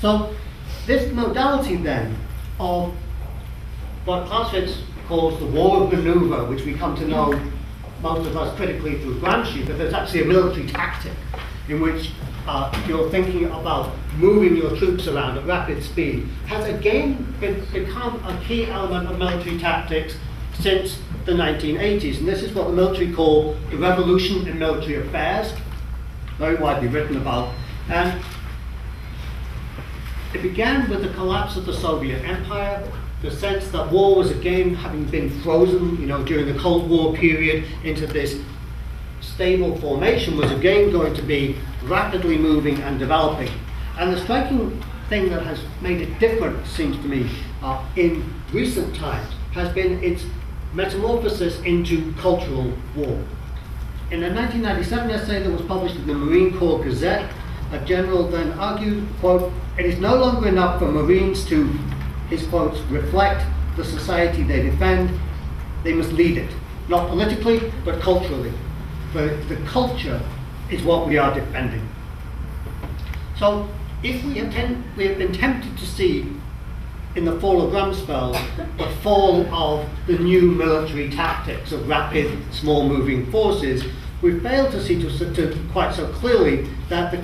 So this modality then of what Clausewitz calls the war of maneuver, which we come to know most of us critically through Gramsci, but there's actually a military tactic in which you're thinking about moving your troops around at rapid speed, has again become a key element of military tactics since the 1980s. And this is what the military call the revolution in military affairs, very widely written about. And it began with the collapse of the Soviet Empire, the sense that war was again having been frozen, during the Cold War period into this stable formation, was again going to be rapidly moving and developing. And the striking thing that has made it different, seems to me, in recent times, has been its metamorphosis into cultural war. In a 1997 essay that was published in the Marine Corps Gazette, a general then argued, quote, "It is no longer enough for Marines to," his quotes, "reflect the society they defend. They must lead it, not politically, but culturally. The culture is what we are defending." So if we have been tempted to see in the fall of Rumsfeld the fall of the new military tactics of rapid, small moving forces, we failed to see to quite so clearly that the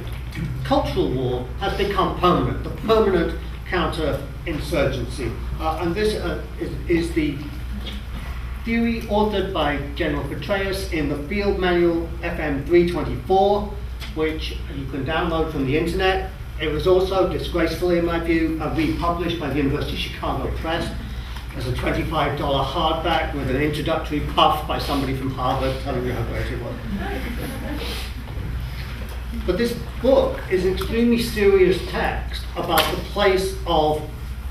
cultural war has become permanent, the permanent counter-insurgency. And this is the theory authored by General Petraeus in the Field Manual FM 324, which you can download from the internet. It was also, disgracefully in my view, republished by the University of Chicago Press as a $25 hardback with an introductory puff by somebody from Harvard telling you how great it was. But this book is an extremely serious text about the place of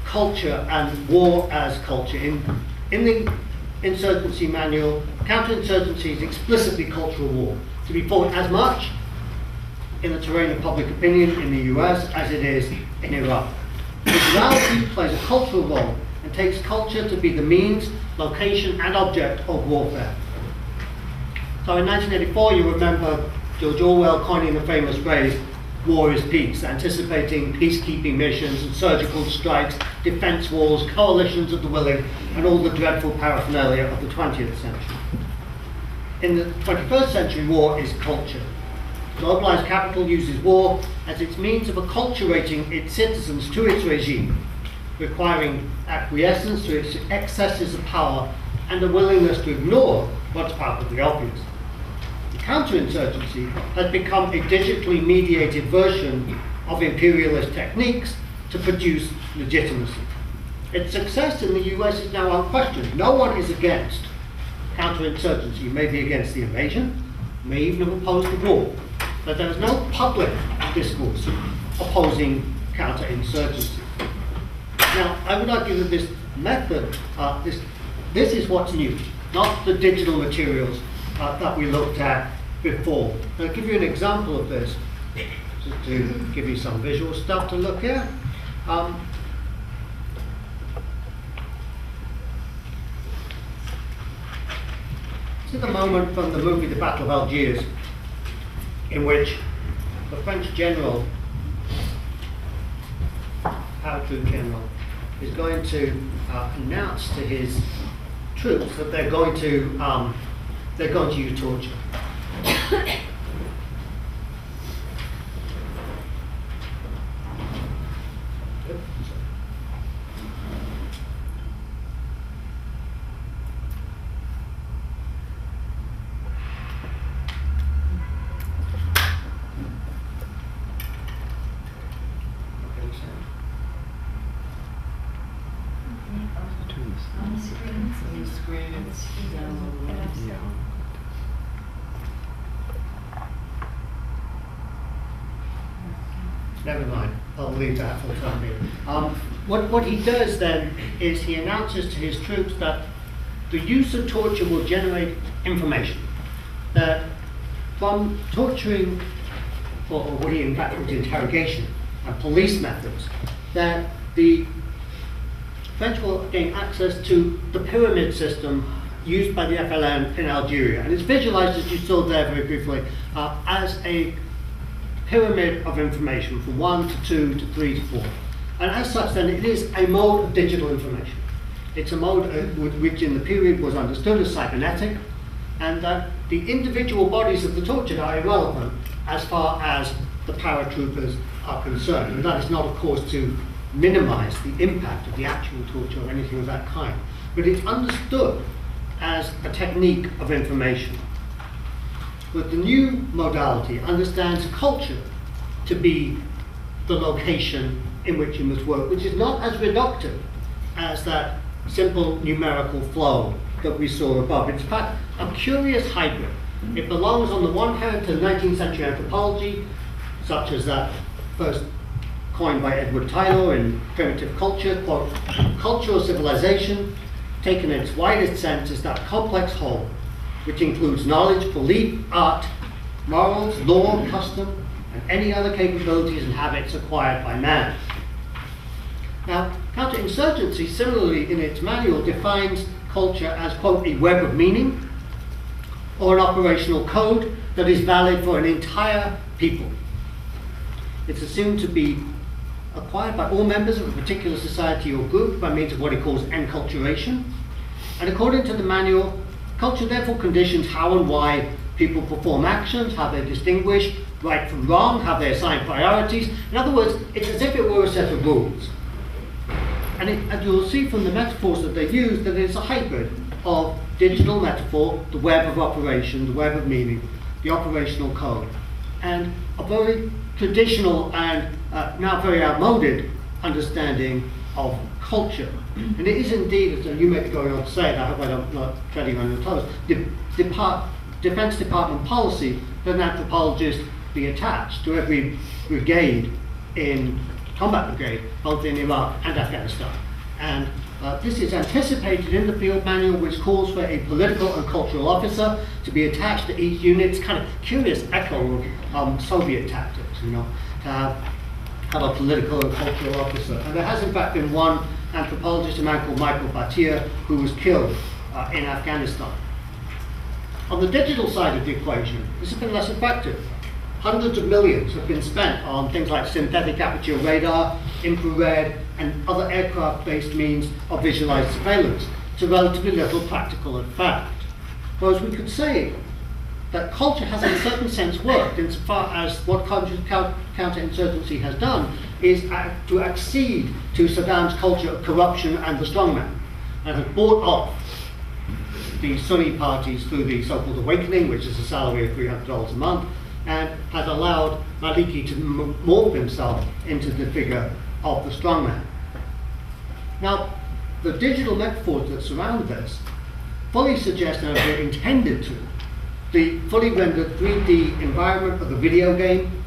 culture and war as culture. In the insurgency manual, counterinsurgency is explicitly cultural war, to be fought as much in the terrain of public opinion in the US as it is in Iraq. Morality plays a cultural role and takes culture to be the means, location, and object of warfare. So in 1984, you remember George Orwell coining the famous phrase, "War is peace," anticipating peacekeeping missions and surgical strikes, defense walls, coalitions of the willing, and all the dreadful paraphernalia of the 20th century. In the 21st century, war is culture. Globalized capital uses war as its means of acculturating its citizens to its regime, requiring acquiescence to its excesses of power and a willingness to ignore what's perfectly obvious. Counterinsurgency has become a digitally mediated version of imperialist techniques to produce legitimacy. Its success in the US is now unquestioned. No one is against counterinsurgency. You may be against the invasion, may even have opposed the war, but there is no public discourse opposing counterinsurgency. Now, I would argue that this method, this is what's new, not the digital materials that we looked at before. I'll give you an example of this, just to give you some visual stuff to look at. This is a moment from the movie The Battle of Algiers, in which the French general, paratroop general, is going to announce to his troops that they're going to use torture. Never mind, I'll leave that for the time being. What he does then is he announces to his troops that the use of torture will generate information. That from torturing, or what he in fact calls interrogation, and police methods, that the French will gain access to the pyramid system used by the FLN in Algeria. And it's visualized, as you saw there very briefly, as a pyramid of information from 1 to 2 to 3 to 4. And as such, then, it is a mode of digital information. It's a mode which in the period was understood as cybernetic, and that the individual bodies of the tortured are irrelevant as far as the paratroopers are concerned. And that is not, of course, to minimize the impact of the actual torture or anything of that kind. But it's understood as a technique of information. But the new modality understands culture to be the location in which you must work, which is not as reductive as that simple numerical flow that we saw above. It's in fact a curious hybrid. It belongs on the one hand to 19th century anthropology, such as that first coined by Edward Tylor in Primitive Culture, quote, cultural civilization, taken in its widest sense, is that complex whole, which includes knowledge, belief, art, morals, law, custom, and any other capabilities and habits acquired by man. Now, counterinsurgency, similarly in its manual, defines culture as, quote, a web of meaning or an operational code that is valid for an entire people. It's assumed to be acquired by all members of a particular society or group by means of what it calls enculturation. And according to the manual, culture therefore conditions how and why people perform actions, how they distinguish right from wrong, how they assign priorities. In other words, it's as if it were a set of rules. And you'll see from the metaphors that they use that it's a hybrid of digital metaphor, the web of operation, the web of meaning, the operational code, and a very traditional and now very outmoded understanding of culture. And it is indeed, as you may be going on to say, and I hope I'm not treading on your toes, Defense Department policy that an anthropologist be attached to every brigade combat brigade, both in Iraq and Afghanistan. And this is anticipated in the field manual, which calls for a political and cultural officer to be attached to each unit. It's kind of curious echo of Soviet tactics, you know, to have a political and cultural officer. And there has in fact been one anthropologist, a man called Michael Bhatia, who was killed in Afghanistan. On the digital side of the equation, this has been less effective. Hundreds of millions have been spent on things like synthetic aperture radar, infrared, and other aircraft-based means of visualized surveillance to relatively little practical effect. Whereas we could say that culture has in a certain sense worked insofar as what counterinsurgency has done is to accede to Saddam's culture of corruption and the strongman, and has bought off the Sunni parties through the so-called awakening, which is a salary of $300 a month, and has allowed Maliki to morph himself into the figure of the strongman. Now, the digital metaphors that surround this fully suggest, and are intended to, the fully rendered 3D environment of the video game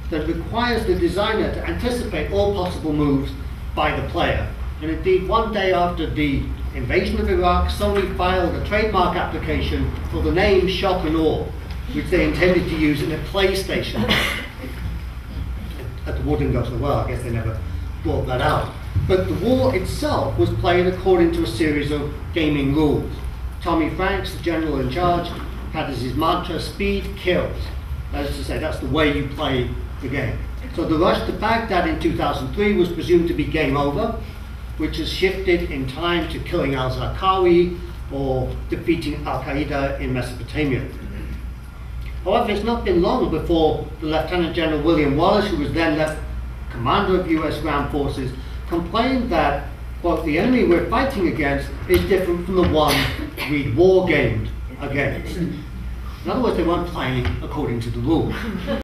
that requires the designer to anticipate all possible moves by the player. And indeed, one day after the invasion of Iraq, Sony filed a trademark application for the name Shock and Awe, which they intended to use in a PlayStation. The war didn't go so well, I guess they never brought that out. But the war itself was played according to a series of gaming rules. Tommy Franks, the general in charge, had as his mantra, speed kills. That is to say, that's the way you play the game. So the rush to Baghdad in 2003 was presumed to be game over, which has shifted in time to killing al-Zarqawi or defeating al-Qaeda in Mesopotamia. However, it's not been long before the Lieutenant General William Wallace, who was then commander of US ground forces, complained that, quote, the enemy we're fighting against is different from the one we'd war gamed against. In other words, they weren't playing according to the rules.